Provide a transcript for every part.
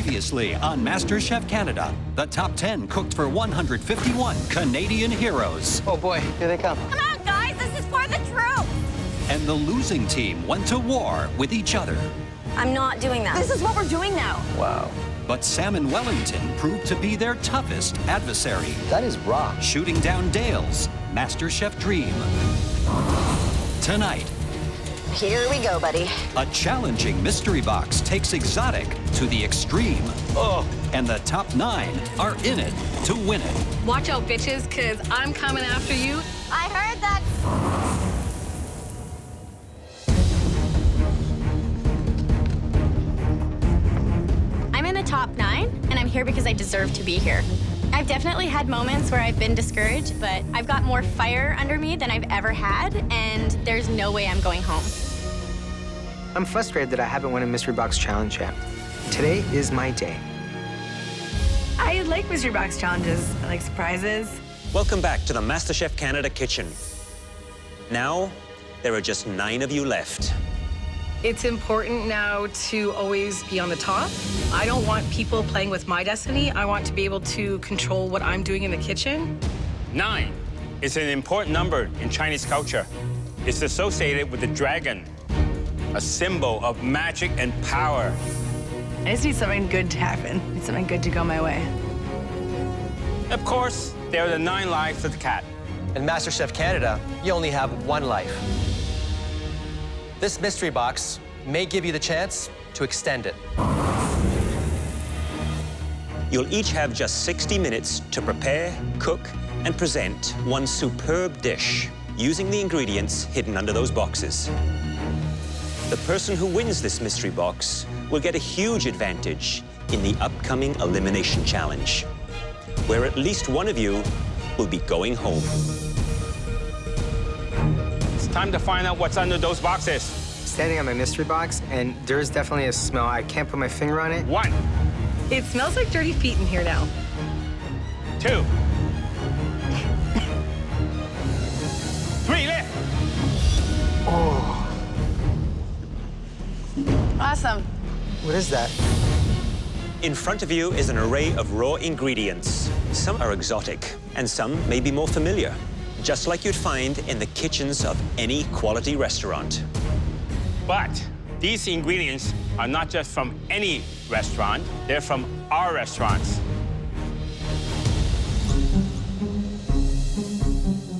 Previously on MasterChef Canada, the top 10 cooked for 151 Canadian heroes. Oh boy, here they come. Come on, guys, this is for the troops. And the losing team went to war with each other. I'm not doing that. This is what we're doing now. Wow. But Salmon Wellington proved to be their toughest adversary, That is raw. shooting down Dale's MasterChef dream. Tonight, Here we go, buddy. a challenging mystery box takes exotic to the extreme. Oh. And the top 9 are in it to win it. Watch out, bitches, because I'm coming after you. I heard that. I'm in the top 9, and I'm here because I deserve to be here. I've definitely had moments where I've been discouraged, but I've got more fire under me than I've ever had, and there's no way I'm going home. I'm frustrated that I haven't won a Mystery Box Challenge yet. Today is my day. I like mystery box challenges. I like surprises. Welcome back to the MasterChef Canada kitchen. Now, there are just 9 of you left. It's important now to always be on the top. I don't want people playing with my destiny. I want to be able to control what I'm doing in the kitchen. 9 is an important number in Chinese culture. It's associated with the dragon, a symbol of magic and power. I just need something good to happen. Need something good to go my way. Of course, there are the 9 lives of the cat. In MasterChef Canada, you only have 1 life. This mystery box may give you the chance to extend it. You'll each have just 60 minutes to prepare, cook, and present one superb dish using the ingredients hidden under those boxes. The person who wins this mystery box will get a huge advantage in the upcoming Elimination Challenge, where at least one of you will be going home. It's time to find out what's under those boxes. Standing on my mystery box, and there's definitely a smell. I can't put my finger on it. 1, It smells like dirty feet in here now. 2, 3, lift. Awesome. What is that? In front of you is an array of raw ingredients. Some are exotic, and some may be more familiar, just like you'd find in the kitchens of any quality restaurant. But these ingredients are not just from any restaurant, they're from our restaurants.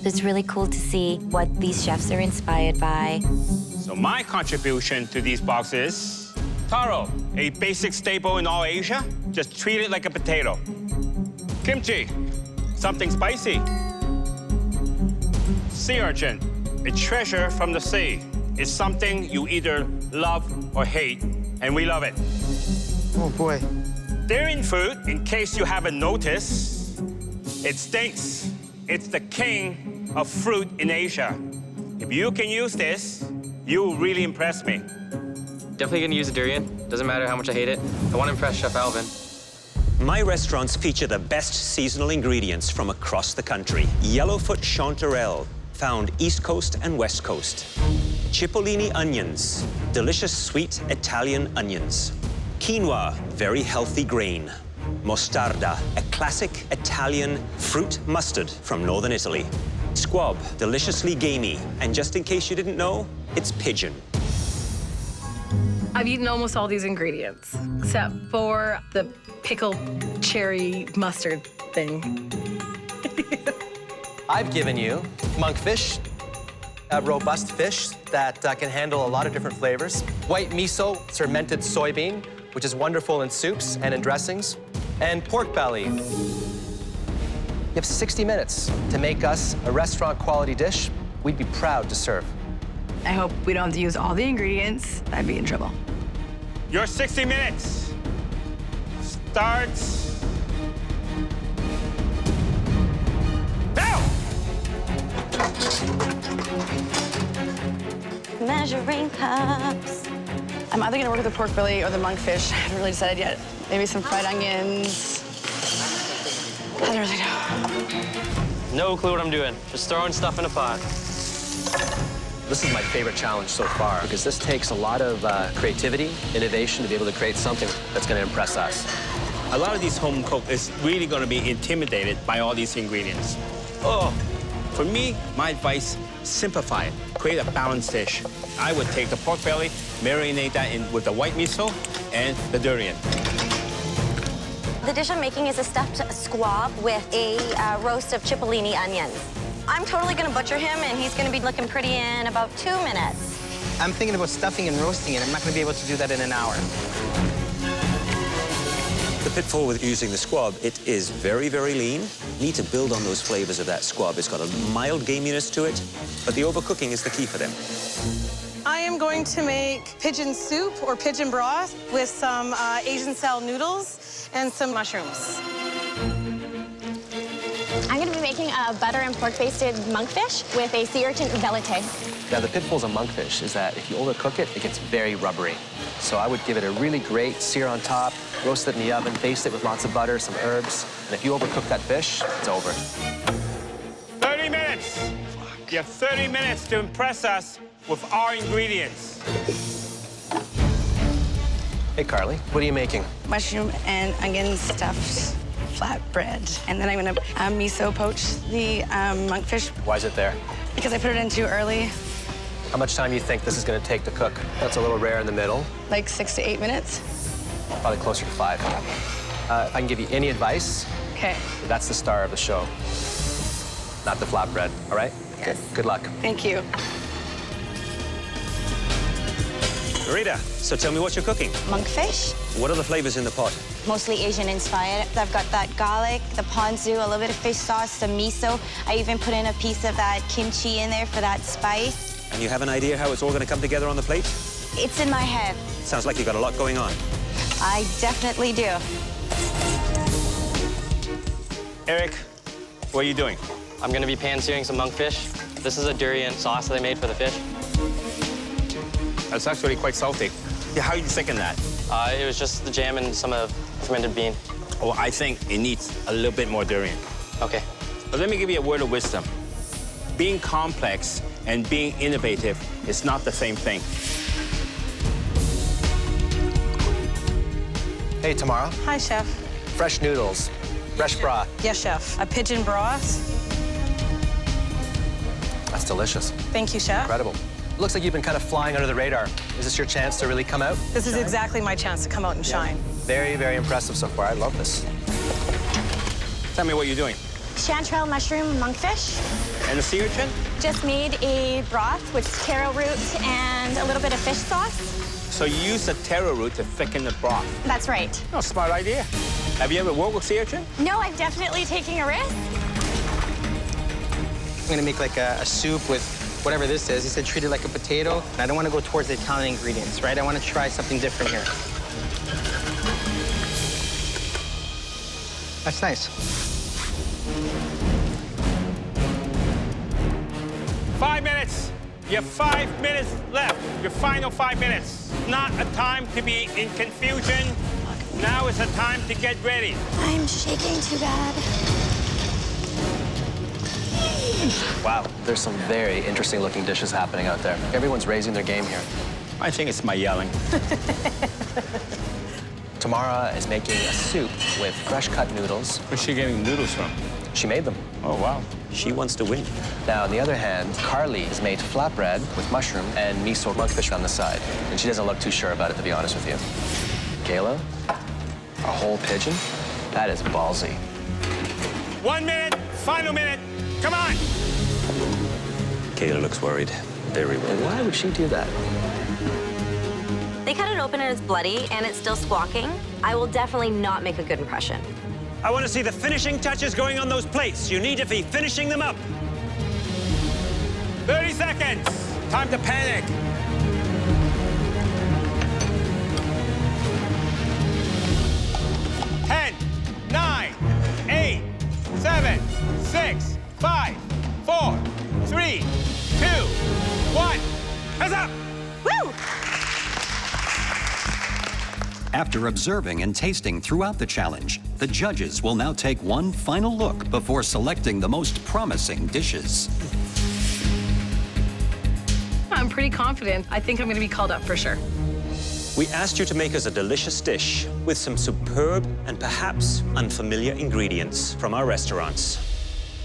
It's really cool to see what these chefs are inspired by. So my contribution to these boxes, taro, a basic staple in all Asia. Just treat it like a potato. Kimchi, something spicy. Sea urchin, a treasure from the sea. It's something you either love or hate, and we love it. Oh boy. Durian fruit, in case you haven't noticed, it stinks. It's the king of fruit in Asia. If you can use this, you'll really impress me. Definitely gonna use a durian. Doesn't matter how much I hate it. I want to impress Chef Alvin. My restaurants feature the best seasonal ingredients from across the country. Yellowfoot chanterelle, found East Coast and West Coast. Cipollini onions, delicious sweet Italian onions. Quinoa, very healthy grain. Mostarda, a classic Italian fruit mustard from northern Italy. Squab, deliciously gamey. And just in case you didn't know, it's pigeon. I've eaten almost all these ingredients, except for the pickled cherry mustard thing. I've given you monkfish, a robust fish that can handle a lot of different flavors. White miso, fermented soybean, which is wonderful in soups and in dressings. And pork belly. You have 60 minutes to make us a restaurant-quality dish we'd be proud to serve. I hope we don't have to use all the ingredients. I'd be in trouble. Your 60 minutes starts now! Measuring cups. I'm either gonna work with the pork belly or the monkfish. I haven't really decided yet. Maybe some fried onions. I don't really know. No clue what I'm doing. Just throwing stuff in a pot. This is my favorite challenge so far because this takes a lot of creativity, innovation to be able to create something that's going to impress us. A lot of these home cooks is really going to be intimidated by all these ingredients. Oh, for me, my advice, simplify it. Create a balanced dish. I would take the pork belly, marinate that in with the white miso and the durian. The dish I'm making is a stuffed squab with a roast of cipollini onions. I'm totally gonna butcher him, and he's gonna be looking pretty in about 2 minutes. I'm thinking about stuffing and roasting it. I'm not going to be able to do that in an hour. The pitfall with using the squab, it is very, very lean. You need to build on those flavors of that squab. It's got a mild gaminess to it, but the overcooking is the key for them. I am going to make pigeon soup or pigeon broth with some Asian-style noodles and some mushrooms. I'm gonna be making a butter and pork-basted monkfish with a sea urchin velouté. Now, the pitfalls of monkfish is that if you overcook it, it gets very rubbery. So I would give it a really great sear on top, roast it in the oven, baste it with lots of butter, some herbs. And if you overcook that fish, it's over. 30 minutes. You have 30 minutes to impress us with our ingredients. Hey, Carly, what are you making? Mushroom and onion stuffed flatbread. And then I'm gonna miso poach the monkfish Why is it there? because I put it in too early, How much time do you think this is going to take to cook? That's a little rare in the middle, like 6 to 8 minutes. probably closer to 5. If I can give you any advice, Okay, that's the star of the show, not the flatbread, all right? Yes. Good luck. thank you. Rita, so tell me what you're cooking. Monkfish, What are the flavors in the pot? mostly Asian inspired. I've got that garlic, the ponzu, a little bit of fish sauce, some miso. I even put in a piece of that kimchi in there for that spice. And you have an idea how it's all going to come together on the plate? It's in my head. Sounds like you've got a lot going on. I definitely do. Eric, what are you doing? I'm gonna be pan-searing some monkfish. This is a durian sauce that I made for the fish. That's actually quite salty. Yeah, how do you second that? It was just the jam and some of the fermented bean. Oh, I think it needs a little bit more durian. Okay. But let me give you a word of wisdom. Being complex and being innovative is not the same thing. Hey, Tamara, Hi, Chef. fresh noodles, fresh broth. Yes, Chef. A pigeon broth. That's delicious. Thank you, Chef. Incredible. Looks like you've been kind of flying under the radar. Is this your chance to really come out? This is exactly my chance to come out and shine. Very, very impressive so far. I love this. Tell me what you're doing. Chanterelle mushroom monkfish. And the sea urchin? Just made a broth with taro root and a little bit of fish sauce. So you use the taro root to thicken the broth. That's right. Oh, smart idea. Have you ever worked with sea urchin? No, I'm definitely taking a risk. I'm gonna make like a soup with whatever this is. He said treat it like a potato. And I don't want to go towards the Italian ingredients, right? I want to try something different here. That's nice. 5 minutes. You have 5 minutes left. Your final 5 minutes. Not a time to be in confusion. Now is the time to get ready. I'm shaking too bad. Wow, there's some very interesting looking dishes happening out there. Everyone's raising their game here. I think it's my yelling. Tamara is making a soup with fresh cut noodles. Where's she getting noodles from? She made them. Oh, wow. She wants to win. Now, on the other hand, Carly has made flatbread with mushroom and miso monkfish on the side. And she doesn't look too sure about it, to be honest with you. Kayla, a whole pigeon? That is ballsy. 1 minute, final minute. Come on. Kayla looks worried. Very worried. Why would she do that? They cut it open and it's bloody and it's still squawking. I will definitely not make a good impression. I want to see the finishing touches going on those plates. You need to be finishing them up. 30 seconds. Time to panic. Ten, 9, 8, 7, 6, 5, 4, 3, 2, 1. Hands up. Woo! After observing and tasting throughout the challenge, the judges will now take one final look before selecting the most promising dishes. I'm pretty confident. I think I'm going to be called up for sure. We asked you to make us a delicious dish with some superb and perhaps unfamiliar ingredients from our restaurants.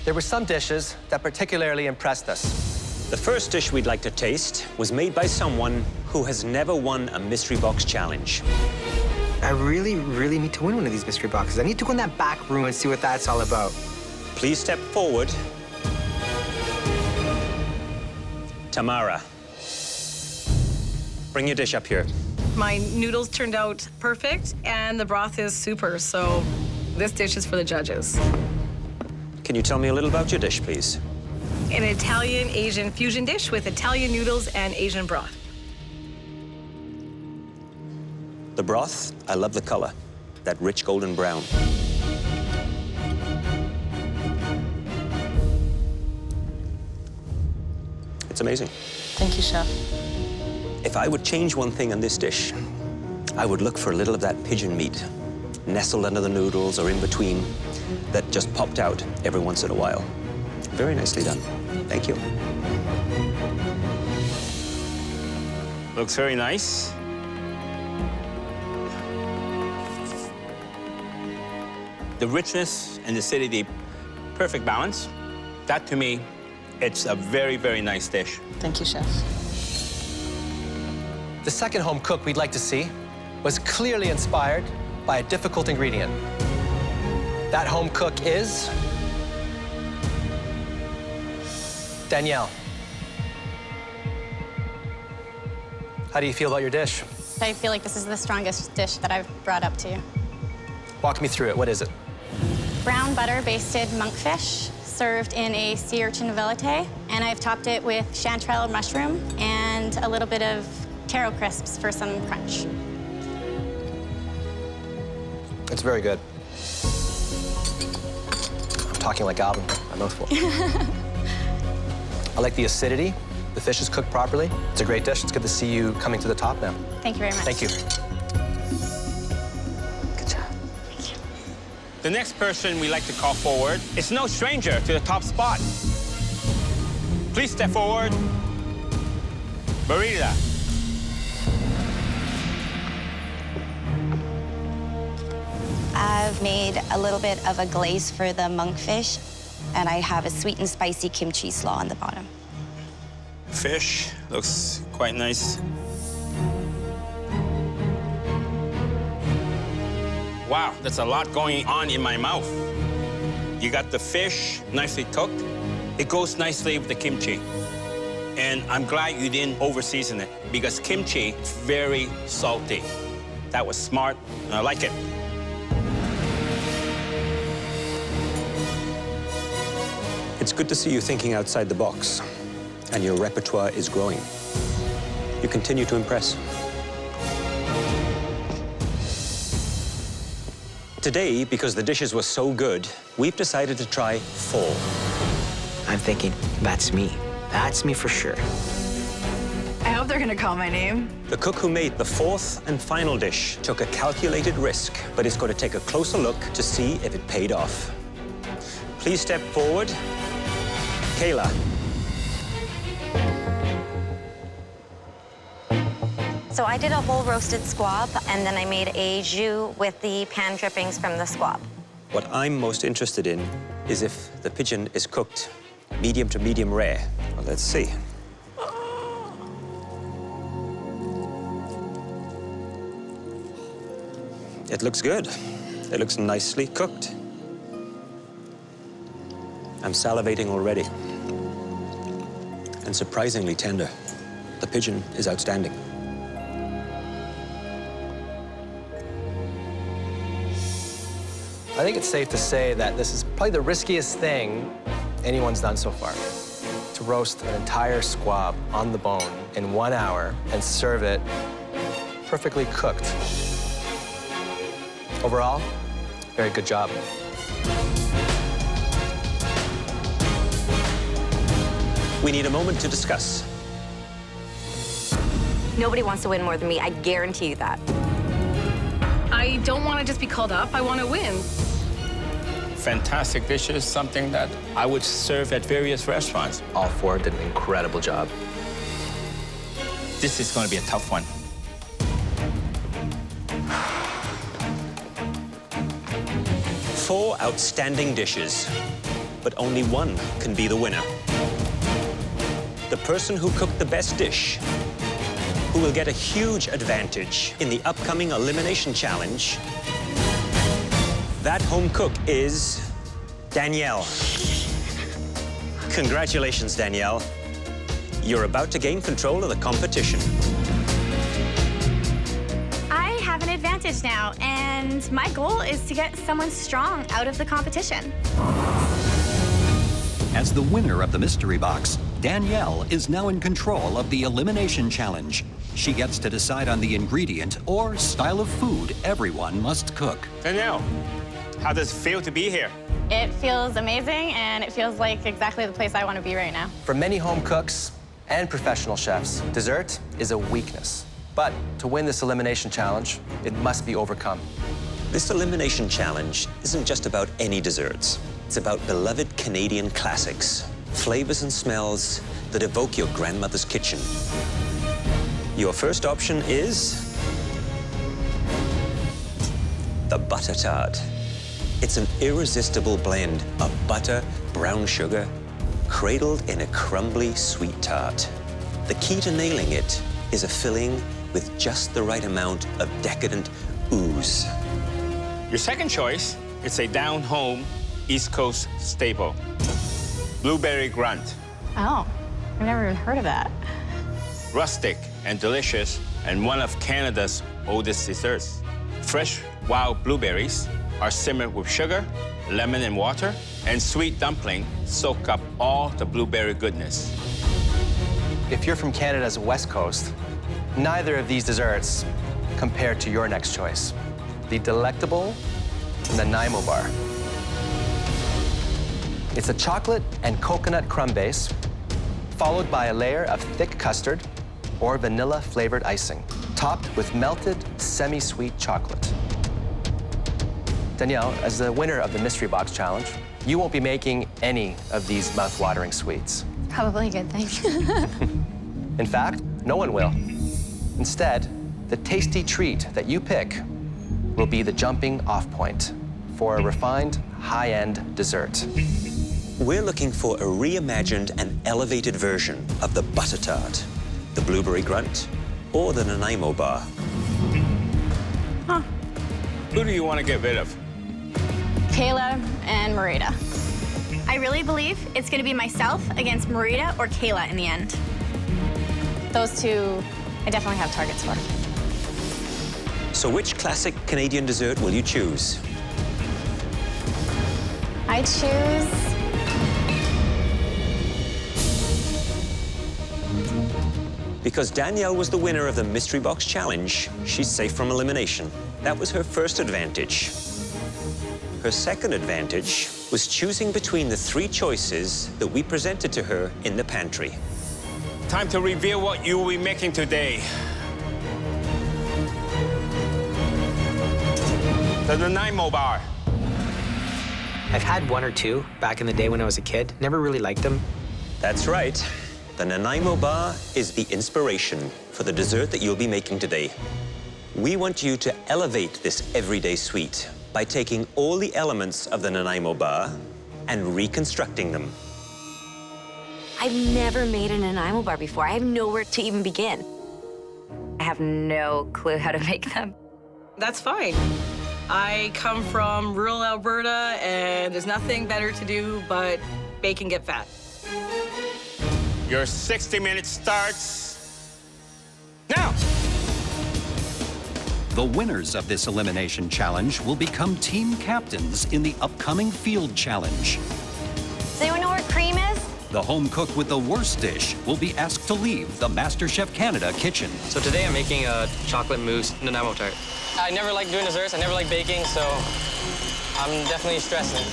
There were some dishes that particularly impressed us. The first dish we'd like to taste was made by someone who has never won a mystery box challenge. I really, really need to win one of these mystery boxes. I need to go in that back room and see what that's all about. Please step forward. Tamara. Bring your dish up here. My noodles turned out perfect, and the broth is super, so this dish is for the judges. Can you tell me a little about your dish, please? An Italian-Asian fusion dish with Italian noodles and Asian broth. The broth, I love the color, that rich golden brown. It's amazing. Thank you, Chef. If I would change one thing on this dish, I would look for a little of that pigeon meat, nestled under the noodles or in between, that just popped out every once in a while. Very nicely done. Thank you. Looks very nice. The richness and the acidity, perfect balance. That, to me, it's a very, very nice dish. Thank you, Chef. The second home cook we'd like to see was clearly inspired by a difficult ingredient. That home cook is Danielle. How do you feel about your dish? I feel like this is the strongest dish that I've brought up to you. Walk me through it. What is it? Brown butter basted monkfish served in a sea urchin velouté, and I've topped it with chanterelle mushroom and a little bit of taro crisps for some crunch. It's very good. I'm talking like Alvin. My mouthful. I like the acidity. The fish is cooked properly. It's a great dish. It's good to see you coming to the top now. Thank you very much. Thank you. Good job. Thank you. The next person we like to call forward is no stranger to the top spot. Please step forward. Marita. I've made a little bit of a glaze for the monkfish, and I have a sweet and spicy kimchi slaw on the bottom. Fish looks quite nice. Wow, there's a lot going on in my mouth. You got the fish nicely cooked. It goes nicely with the kimchi. And I'm glad you didn't over-season it, because kimchi is very salty. That was smart, and I like it. It's good to see you thinking outside the box, and your repertoire is growing. You continue to impress. Today, because the dishes were so good, we've decided to try 4. I'm thinking, that's me. That's me for sure. I hope they're gonna call my name. The cook who made the 4th and final dish took a calculated risk, but is going to take a closer look to see if it paid off. Please step forward. Kayla. So I did a whole roasted squab, and then I made a jus with the pan drippings from the squab. What I'm most interested in is if the pigeon is cooked medium to medium rare. Well, let's see. It looks good. It looks nicely cooked. I'm salivating already. And surprisingly tender. The pigeon is outstanding. I think it's safe to say that this is probably the riskiest thing anyone's done so far. To roast an entire squab on the bone in 1 hour and serve it perfectly cooked. Overall, very good job. We need a moment to discuss. Nobody wants to win more than me, I guarantee you that. I don't want to just be called up, I want to win. Fantastic dishes, something that I would serve at various restaurants. All 4 did an incredible job. This is going to be a tough one. Four outstanding dishes, but only one can be the winner. The person who cooked the best dish, who will get a huge advantage in the upcoming Elimination Challenge. That home cook is Danielle. Congratulations, Danielle. You're about to gain control of the competition. I have an advantage now, and my goal is to get someone strong out of the competition. As the winner of the mystery box, Danielle is now in control of the Elimination Challenge. She gets to decide on the ingredient or style of food everyone must cook. Danielle, how does it feel to be here? It feels amazing, and it feels like exactly the place I want to be right now. For many home cooks and professional chefs, dessert is a weakness. But to win this Elimination Challenge, it must be overcome. This Elimination Challenge isn't just about any desserts. It's about beloved Canadian classics, flavors and smells that evoke your grandmother's kitchen. Your first option is the butter tart. It's an irresistible blend of butter, brown sugar, cradled in a crumbly sweet tart. The key to nailing it is a filling with just the right amount of decadent ooze. Your second choice is a down-home East Coast staple, blueberry grunt. Oh, I've never even heard of that. Rustic and delicious, and one of Canada's oldest desserts. Fresh wild blueberries are simmered with sugar, lemon and water, and sweet dumpling soak up all the blueberry goodness. If you're from Canada's West Coast, neither of these desserts compare to your next choice, the delectable Nanaimo Bar. It's a chocolate and coconut crumb base, followed by a layer of thick custard or vanilla-flavored icing, topped with melted, semi-sweet chocolate. Danielle, as the winner of the Mystery Box Challenge, you won't be making any of these mouth-watering sweets. Probably a good thing. In fact, no one will. Instead, the tasty treat that you pick will be the jumping-off point for a refined, high-end dessert. We're looking for a reimagined and elevated version of the butter tart, the blueberry grunt, or the Nanaimo Bar. Who do you want to get rid of? Kayla and Marita. I really believe it's going to be myself against Marita or Kayla in the end. Those two, I definitely have targets for. So which classic Canadian dessert will you choose? I choose... Because Danielle was the winner of the Mystery Box Challenge, she's safe from elimination. That was her first advantage. Her second advantage was choosing between the three choices that we presented to her in the pantry. Time to reveal what you will be making today. The Nanaimo Bar. I've had one or two back in the day when I was a kid. Never really liked them. That's right. The Nanaimo Bar is the inspiration for the dessert that you'll be making today. We want you to elevate this everyday sweet by taking all the elements of the Nanaimo Bar and reconstructing them. I've never made a Nanaimo bar before. I have nowhere to even begin. I have no clue how to make them. That's fine. I come from rural Alberta, and there's nothing better to do but bake and get fat. Your 60 minutes starts now. The winners of this Elimination Challenge will become team captains in the upcoming Field Challenge. Does anyone know where cream is? The home cook with the worst dish will be asked to leave the MasterChef Canada kitchen. So today I'm making a chocolate mousse Nanaimo tart. I never liked doing desserts, I never liked baking, so I'm definitely stressing.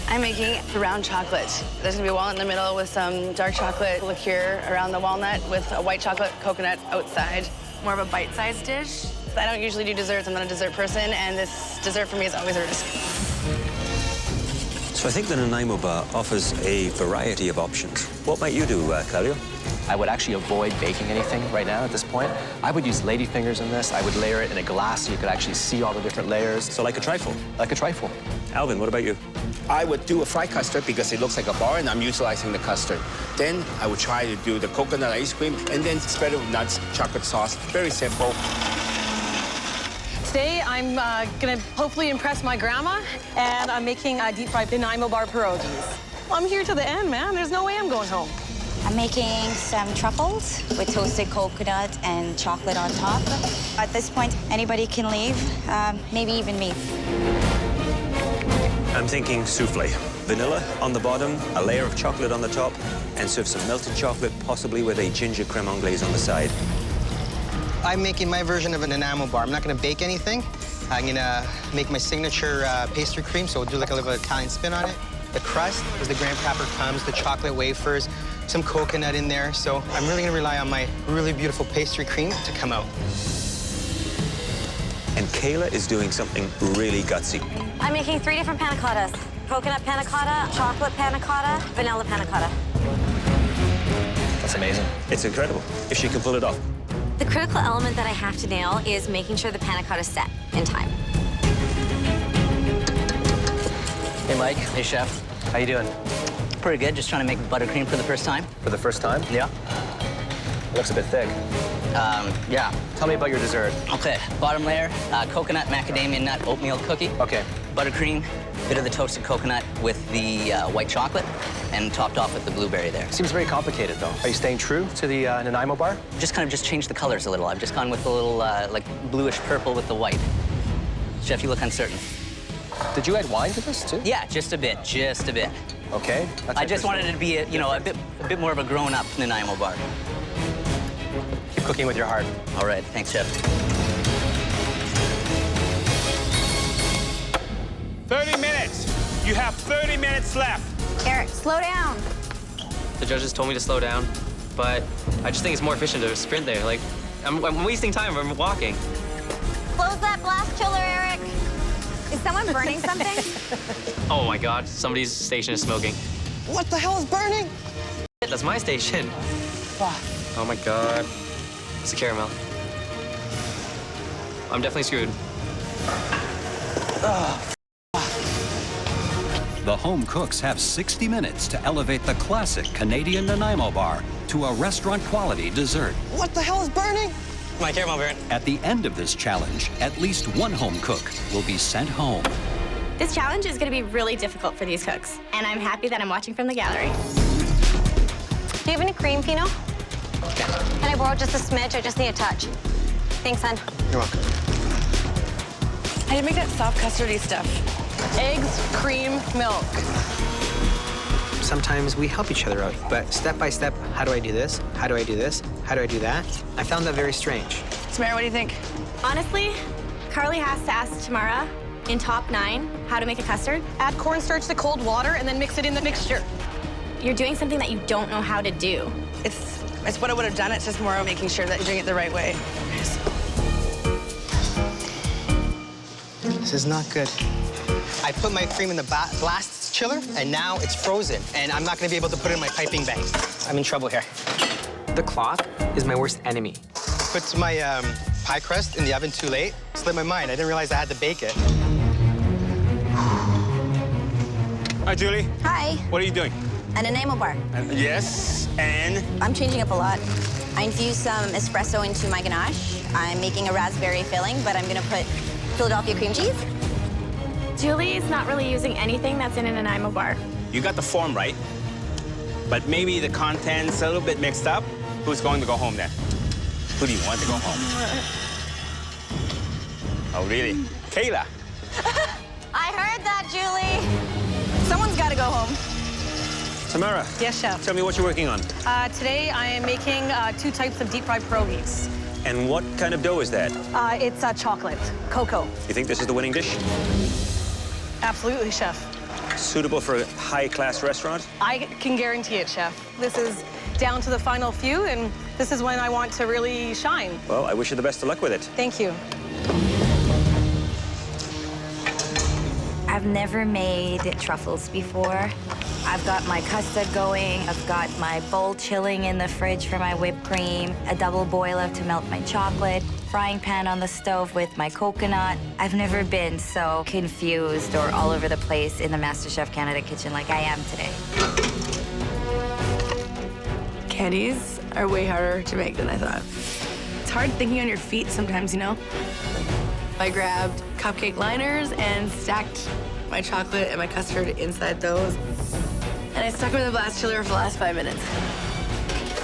I'm making round chocolate. There's gonna be a walnut in the middle with some dark chocolate liqueur around the walnut with a white chocolate coconut outside. More of a bite-sized dish. I don't usually do desserts. I'm not a dessert person, and this dessert for me is always a risk. So I think the Nanaimo Bar offers a variety of options. What might you do, Claudio? I would actually avoid baking anything right now at this point. I would use ladyfingers in this. I would layer it in a glass so you could actually see all the different layers. So like a trifle? Like a trifle. Alvin, what about you? I would do a fried custard because it looks like a bar and I'm utilizing the custard. Then I would try to do the coconut ice cream and then spread it with nuts, chocolate sauce. Very simple. Today, I'm gonna hopefully impress my grandma, and I'm making deep fried Nanaimo Bar pierogies. I'm here to the end, man. There's no way I'm going home. I'm making some truffles with toasted coconut and chocolate on top. At this point, anybody can leave, maybe even me. I'm thinking souffle. Vanilla on the bottom, a layer of chocolate on the top, and serve some melted chocolate, possibly with a ginger creme anglaise on the side. I'm making my version of a Nanaimo bar. I'm not gonna bake anything. I'm gonna make my signature pastry cream, so we'll do like a little Italian spin on it. The crust is the graham cracker crumbs, the chocolate wafers, some coconut in there. So I'm really gonna rely on my really beautiful pastry cream to come out. And Kayla is doing something really gutsy. I'm making 3 different panna cottas. Coconut panna cotta, chocolate panna cotta, vanilla panna cotta. That's amazing. It's incredible, if she can pull it off. The critical element that I have to nail is making sure the panna cotta is set in time. Hey, Mike. Hey, Chef. How you doing? Pretty good. Just trying to make buttercream for the first time. For the first time? Yeah. It looks a bit thick. Yeah. Tell me about your dessert. Okay. Bottom layer, coconut macadamia nut oatmeal cookie. Okay. Buttercream, bit of the toasted coconut with the white chocolate, and topped off with the blueberry there. Seems very complicated, though. Are you staying true to the Nanaimo bar? Just kind of just changed the colors a little. I've just gone with a little like bluish purple with the white. Chef, you look uncertain. Did you add wine to this, too? Yeah, just a bit, just a bit. Okay. I just wanted it to be, a bit more of a grown-up Nanaimo bar. Keep cooking with your heart. All right, thanks, Chef. 30 minutes. You have 30 minutes left. Eric, slow down. The judges told me to slow down, but I just think it's more efficient to sprint there. Like, I'm wasting time. I'm walking. Close that blast chiller, Eric. Is someone burning something? Oh my God, somebody's station is smoking. What the hell is burning? That's my station. Oh my God. It's a caramel. I'm definitely screwed. The home cooks have 60 minutes to elevate the classic Canadian Nanaimo bar to a restaurant-quality dessert. What the hell is burning? My caramel burnt. At the end of this challenge, at least one home cook will be sent home. This challenge is going to be really difficult for these cooks, and I'm happy that I'm watching from the gallery. Do you have any cream, Pino? Can I borrow just a smidge? I just need a touch. Thanks, hon. You're welcome. I didn't make that soft custardy stuff. Eggs, cream, milk. Sometimes we help each other out, but step by step, how do I do this? How do I do this? How do I do that? I found that very strange. Samara, what do you think? Honestly, Carly has to ask Tamara in top 9 how to make a custard. Add cornstarch to cold water and then mix it in the mixture. You're doing something that you don't know how to do. It's what I would have done. It's just more making sure that you're doing it the right way. This is not good. I put my cream in the blast chiller, and now it's frozen, and I'm not gonna be able to put it in my piping bag. I'm in trouble here. The clock is my worst enemy. Put my pie crust in the oven too late. Slipped my mind. I didn't realize I had to bake it. Hi, Julie. Hi. What are you doing? A Nanaimo bar. Yes, and I'm changing up a lot. I infused some espresso into my ganache. I'm making a raspberry filling, but I'm gonna put Philadelphia cream cheese. Julie's not really using anything that's in a Nanaimo bar. you got the form right, but maybe the content's a little bit mixed up. Who's going to go home then? Who do you want to go home? Oh, really? Kayla. I heard that, Julie. Someone's got to go home. Tamara. Yes, Chef. Tell me what you're working on. Today, I am making 2 types of deep-fried pierogies. And what kind of dough is that? It's chocolate, cocoa. You think this is the winning dish? Absolutely, Chef. Suitable for a high-class restaurant? I can guarantee it, Chef. This is down to the final few, and this is when I want to really shine. Well, I wish you the best of luck with it. Thank you. I've never made truffles before. I've got my custard going. I've got my bowl chilling in the fridge for my whipped cream, a double boiler to melt my chocolate, frying pan on the stove with my coconut. I've never been so confused or all over the place in the MasterChef Canada kitchen like I am today. Candies are way harder to make than I thought. It's hard thinking on your feet sometimes, you know? I grabbed cupcake liners and stacked my chocolate and my custard inside those. And I stuck them in the blast chiller for the last 5 minutes.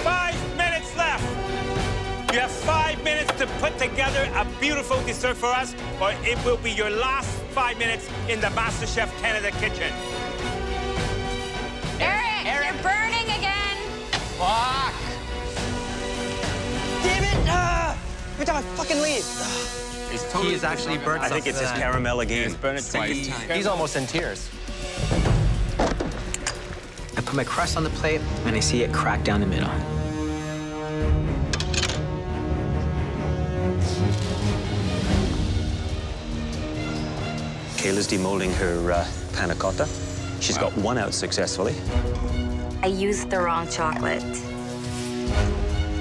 5 minutes left. You have 5 minutes to put together a beautiful dessert for us, or it will be your last 5 minutes in the MasterChef Canada kitchen. Eric, you're burning again. Fuck! Damn it! Every time I fucking leave. He is actually burnt I think it's his caramel again. Burn it twice. He's almost in tears. I put my crust on the plate, and I see it crack down the middle. Kayla's demolding her panna cotta. She's got one out successfully. I used the wrong chocolate.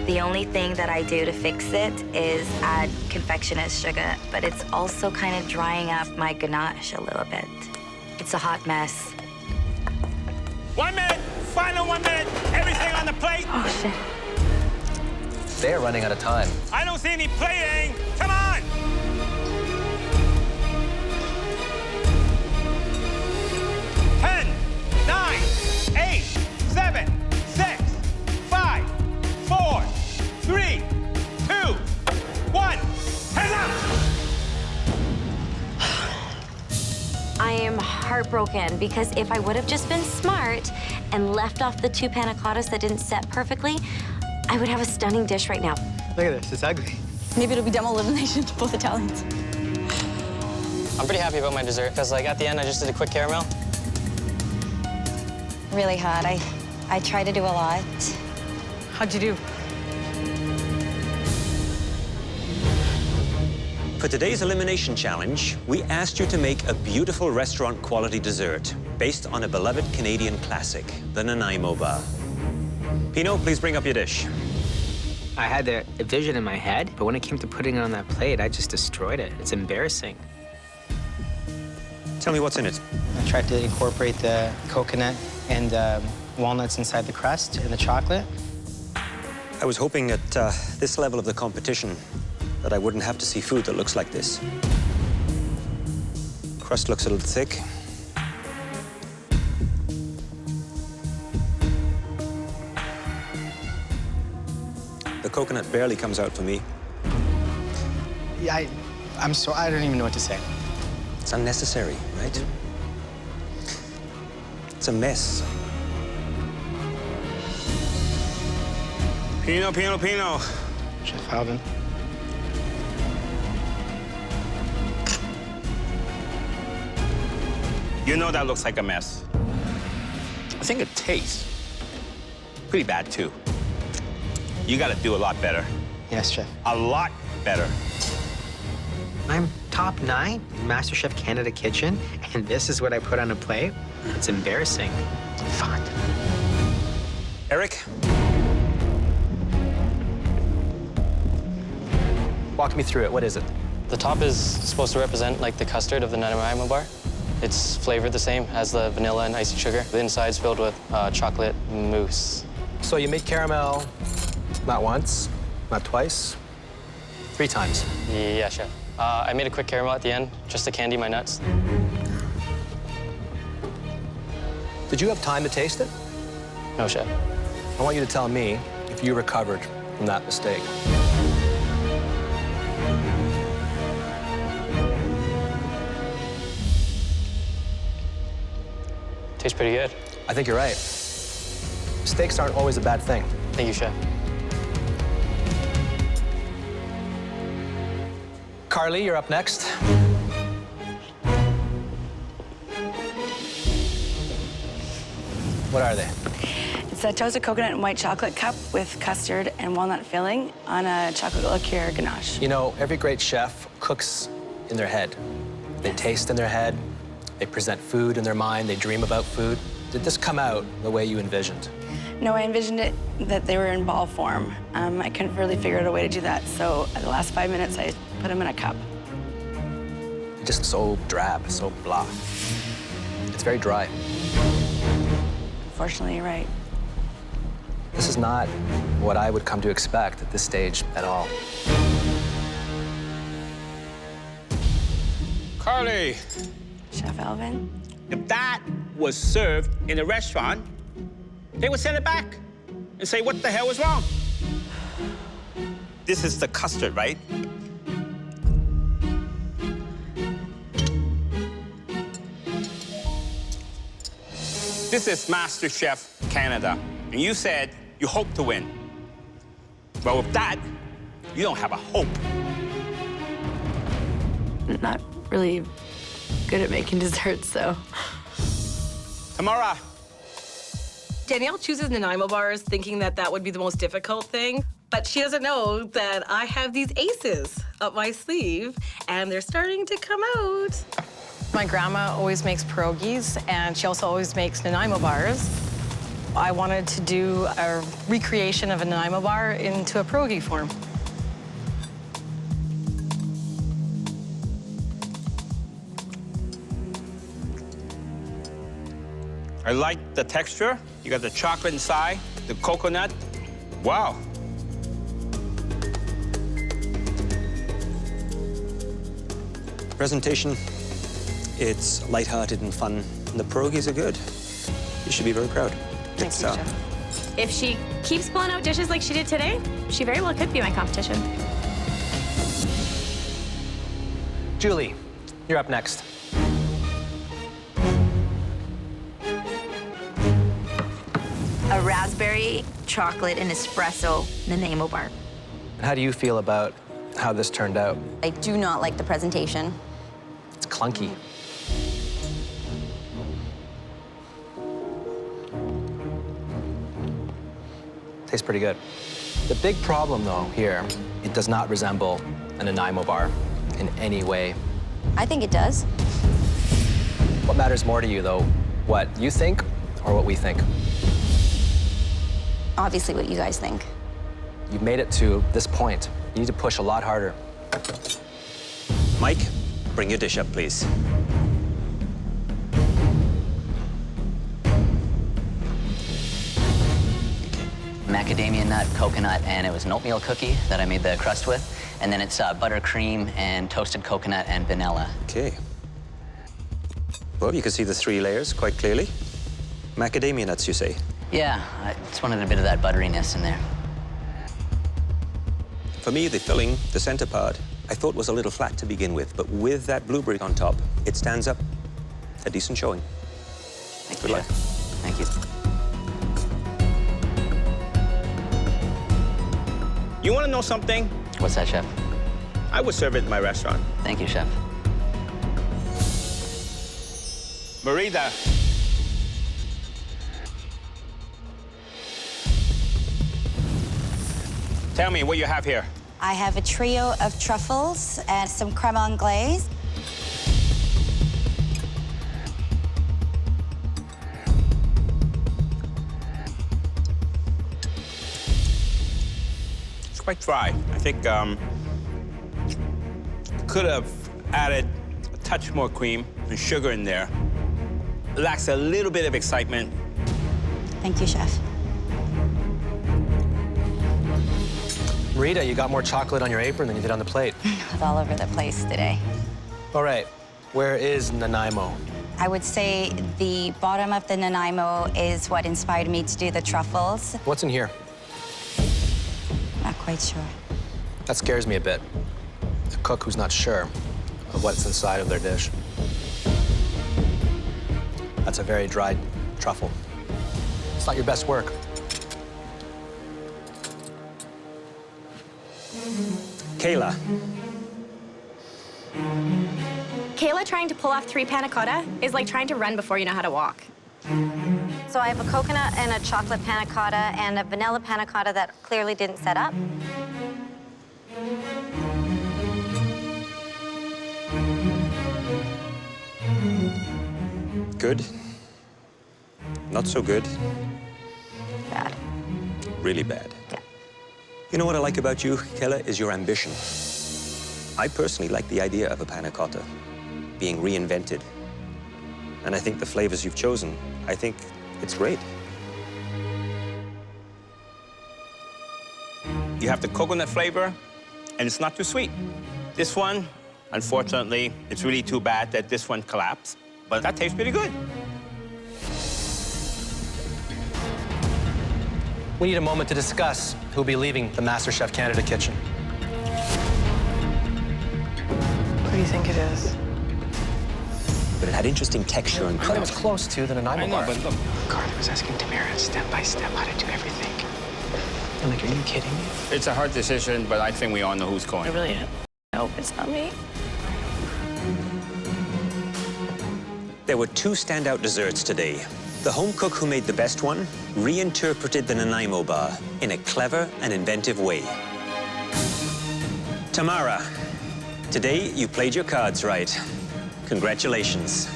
The only thing that I do to fix it is add confectioner's sugar, but it's also kind of drying up my ganache a little bit. It's a hot mess. 1 minute, final 1 minute, everything on the plate. Oh, shit. They're running out of time. I don't see any plating. Come on. Ten, 9, 8, 7, 6, 5, 4, 3, 2, 1. Hands up. I am heartbroken because if I would have just been smart and left off the 2 panna cottas that didn't set perfectly, I would have a stunning dish right now. Look at this, it's ugly. Maybe it'll be demo elimination to both Italians. I'm pretty happy about my dessert because, like, at the end, I just did a quick caramel. Really hard. I try to do a lot. How'd you do? For today's Elimination Challenge, we asked you to make a beautiful restaurant-quality dessert based on a beloved Canadian classic, the Nanaimo Bar. Pino, please bring up your dish. I had a vision in my head, but when it came to putting it on that plate, I just destroyed it. It's embarrassing. Tell me what's in it. I tried to incorporate the coconut and walnuts inside the crust and the chocolate. I was hoping at this level of the competition that I wouldn't have to see food that looks like this. Crust looks a little thick. The coconut barely comes out for me. Yeah, I don't even know what to say. It's unnecessary, right? It's a mess. Pino, Pino, Pino. Chef Alvin. You know that looks like a mess. I think it tastes pretty bad, too. You got to do a lot better. Yes, Chef. A lot better. I'm top 9 in MasterChef Canada kitchen, and this is what I put on a plate? It's embarrassing. Fuck. Eric? Walk me through it. What is it? The top is supposed to represent, like, the custard of the Nanaimo Bar. It's flavored the same as the vanilla and icing sugar. The inside's filled with chocolate mousse. So you made caramel not once, not twice, 3 times. Yeah, chef. I made a quick caramel at the end, just to candy my nuts. Did you have time to taste it? No, chef. I want you to tell me if you recovered from that mistake. Tastes pretty good. I think you're right. Mistakes aren't always a bad thing. Thank you, chef. Carly, you're up next. What are they? It's a toasted coconut and white chocolate cup with custard and walnut filling on a chocolate liqueur ganache. You know, every great chef cooks in their head. They taste in their head. They present food in their mind. They dream about food. Did this come out the way you envisioned? No, I envisioned it that they were in ball form. I couldn't really figure out a way to do that, so at the last 5 minutes, I put them in a cup. Just so drab, so blah. It's very dry. Unfortunately, you're right. This is not what I would come to expect at this stage at all. Carly, Chef Alvin? if that was served in a restaurant, they would send it back and say, what the hell was wrong? This is the custard, right? This is MasterChef Canada, and you said you hope to win. Well, with that, you don't have a hope. Not really good at making desserts, so. Tamara, Danielle chooses Nanaimo bars thinking that that would be the most difficult thing, but she doesn't know that I have these aces up my sleeve, and they're starting to come out. My grandma always makes pierogies, and she also always makes Nanaimo bars. I wanted to do a recreation of a Nanaimo bar into a pierogi form. I like the texture. You got the chocolate inside, the coconut. Wow. Presentation, it's lighthearted and fun. And the pierogies are good. You should be very proud. Thank you, Chef. If she keeps pulling out dishes like she did today, she very well could be my competition. Julie, you're up next. A raspberry, chocolate, and espresso Nanaimo bar. How do you feel about how this turned out? I do not like the presentation. It's clunky. Tastes pretty good. The big problem, though, here, it does not resemble a Nanaimo bar in any way. I think it does. What matters more to you, though? What you think or what we think? Obviously what you guys think. You've made it to this point. You need to push a lot harder. Mike, bring your dish up, please. Macadamia nut, coconut, and it was an oatmeal cookie that I made the crust with. And then it's buttercream and toasted coconut and vanilla. Okay. Well, you can see the 3 layers quite clearly. Macadamia nuts, you say? Yeah, I just wanted a bit of that butteriness in there. For me, the filling, the center part, I thought was a little flat to begin with, but with that blueberry on top, it stands up. A decent showing. Thank Good you, luck. Chef. Thank you. You want to know something? What's that, Chef? I would serve it in my restaurant. Thank you, Chef. Marita. Tell me what you have here. I have a trio of truffles and some creme anglaise. It's quite dry. I think could have added a touch more cream and sugar in there. Lacks a little bit of excitement. Thank you, Chef. Rita, you got more chocolate on your apron than you did on the plate. It's all over the place today. All right, where is Nanaimo? I would say the bottom of the Nanaimo is what inspired me to do the truffles. What's in here? Not quite sure. That scares me a bit. A cook who's not sure of what's inside of their dish. That's a very dried truffle. It's not your best work. Kayla. Kayla trying to pull off 3 panna cotta is like trying to run before you know how to walk. So I have a coconut and a chocolate panna cotta and a vanilla panna cotta that clearly didn't set up. Good. Not so good. Bad. Really bad. Yeah. You know what I like about you, Kella, is your ambition. I personally like the idea of a panna cotta being reinvented. And I think the flavors you've chosen, I think it's great. You have the coconut flavor, and it's not too sweet. This one, unfortunately, it's really too bad that this one collapsed, but that tastes pretty good. We need a moment to discuss who'll be leaving the MasterChef Canada kitchen. What do you think it is? But it had interesting texture and I thought it was close to the Nanaimo Bar. but look. Carly was asking Tamara step by step how to do everything. I'm like, are you kidding me? It's a hard decision, but I think we all know who's going. I really hope it's not me. There were two standout desserts today. The home cook who made the best one reinterpreted the Nanaimo Bar in a clever and inventive way. Tamara, today you played your cards right. Congratulations.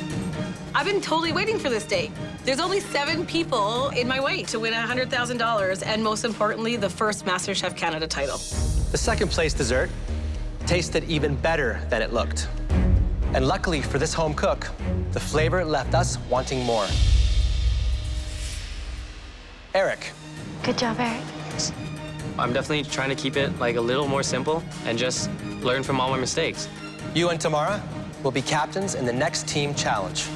I've been totally waiting for this day. There's only 7 people in my way to win $100,000, and most importantly, the first MasterChef Canada title. The second place dessert tasted even better than it looked. And luckily for this home cook, the flavor left us wanting more. Eric. Good job, Eric. I'm definitely trying to keep it like a little more simple and just learn from all my mistakes. You and Tamara will be captains in the next team challenge.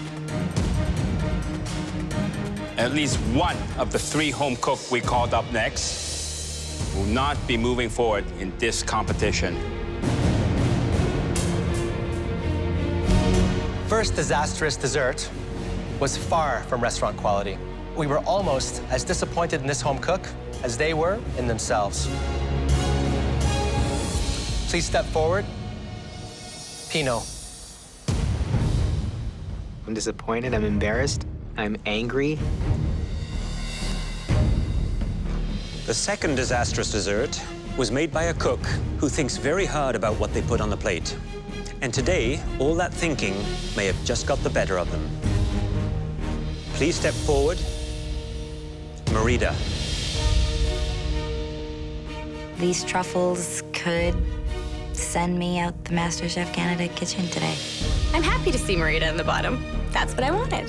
At least one of the 3 home cook we called up next will not be moving forward in this competition. First disastrous dessert was far from restaurant quality. We were almost as disappointed in this home cook as they were in themselves. Please step forward. Pino. I'm disappointed, I'm embarrassed, I'm angry. The second disastrous dessert was made by a cook who thinks very hard about what they put on the plate. And today, all that thinking may have just got the better of them. Please step forward. Marita. These truffles could send me out the MasterChef Canada kitchen today. I'm happy to see Marita in the bottom. That's what I wanted.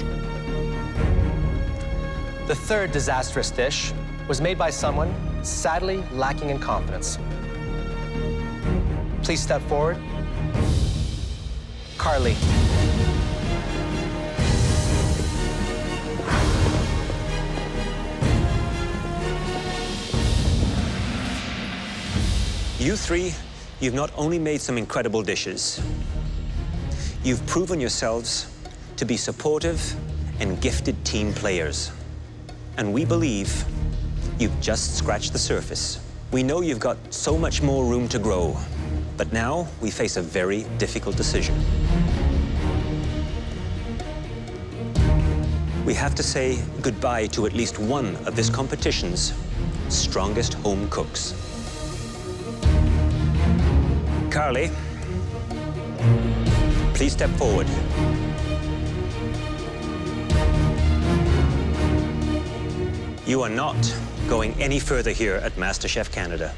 The third disastrous dish was made by someone sadly lacking in confidence. Please step forward. Carly. You 3, you've not only made some incredible dishes, you've proven yourselves to be supportive and gifted team players. And we believe you've just scratched the surface. We know you've got so much more room to grow, but now we face a very difficult decision. We have to say goodbye to at least one of this competition's strongest home cooks. Carly, please step forward. You are not going any further here at MasterChef Canada.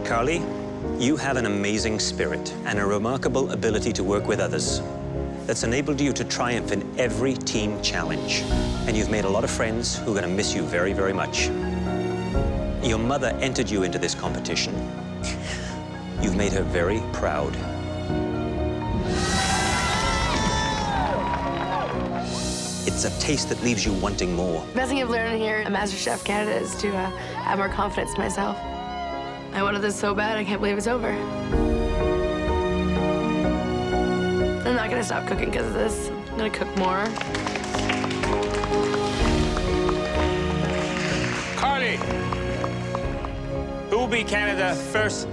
Carly, you have an amazing spirit and a remarkable ability to work with others that's enabled you to triumph in every team challenge. And you've made a lot of friends who are going to miss you very, very much. Your mother entered you into this competition. You've made her very proud. It's a taste that leaves you wanting more. The best thing I've learned here at MasterChef Canada is to have more confidence in myself. I wanted this so bad, I can't believe it's over. I'm not gonna stop cooking because of this. I'm gonna cook more. Carly, who will be Canada's first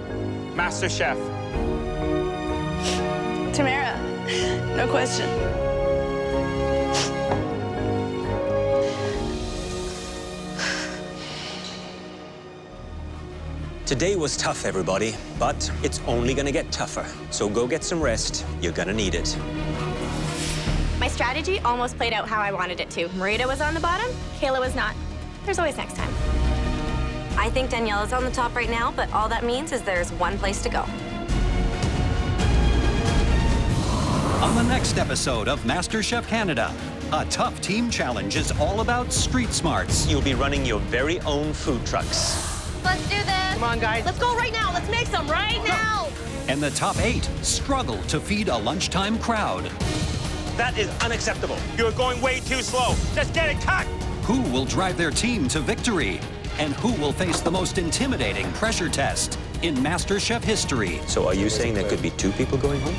Master Chef? Tamara, no question. Today was tough, everybody, but it's only gonna get tougher. So go get some rest. You're gonna need it. My strategy almost played out how I wanted it to. Marita was on the bottom, Kayla was not. There's always next time. I think Danielle is on the top right now, but all that means is there's one place to go. On the next episode of MasterChef Canada, a tough team challenge is all about street smarts. You'll be running your very own food trucks. Let's do this. Come on, guys. Let's go right now. Let's make some right now. And the top 8 struggle to feed a lunchtime crowd. That is unacceptable. You're going way too slow. Just get it cut. Who will drive their team to victory? And who will face the most intimidating pressure test in MasterChef history? So are you saying there could be 2 people going home?